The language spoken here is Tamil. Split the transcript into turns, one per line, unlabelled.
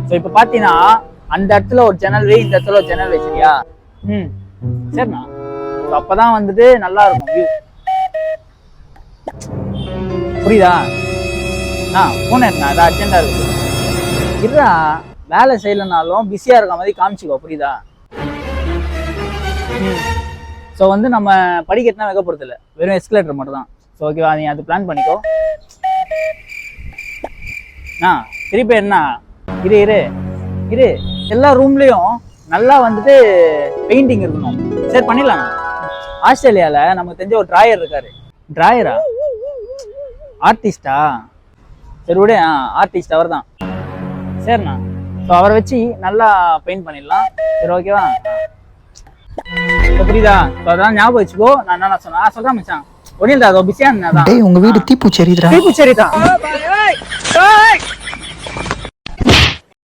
ஸோ இப்போ பார்த்தீங்கன்னா அந்த இடத்துல ஒரு ஜன்னல் வை, இந்த இடத்துல ஒரு ஜன்னல் வை, சரியா? சரிண்ணா. ஸோ அப்பதான் வந்துட்டு நல்லா இருக்கும் வியூ. புரியுதா? போன எடுண்ணா, அதான் அர்ஜென்டா இருக்கு. இருடா, வேலை செய்யலனாலும் பிஸியா இருக்க மாதிரி காமிச்சுக்கோ, புரியுதா? ஸோ வந்து நம்ம படிக்கட்டுனா வைக்க போறது இல்லை, வெறும் எஸ்கலேட்டர் மட்டும் தான். ஸோ ஓகேவா, நீ அது பிளான் பண்ணிக்கோ. திருப்பி என்ன, இரு இரு இரு, எல்லா ரூம்லயும் நல்லா வந்துட்டு பெயிண்டிங் இருக்கணும். சரி பண்ணிடலாம். ஆஸ்திரேலியால நமக்கு தெரிஞ்ச ஒரு டிராயர் இருக்காரு. டிராயரா? ஆர்டிஸ்டா? சரி விட, ஆர்டிஸ்ட் அவர் தான். சரிண்ணா. ஸோ அவரை வச்சு நல்லா பெயிண்ட் பண்ணிடலாம். சரி ஓகேவா? புரியுதா? அதான் ஞாபகம் வச்சுக்கோ. நான் என்ன சொன்னேன் சொல்றேன் மச்சான். ஒன்னும் இல்ல, அதோ பிஸியா இருந்தா.
உங்க வீடு தீப்பூச்சேரி
தான்.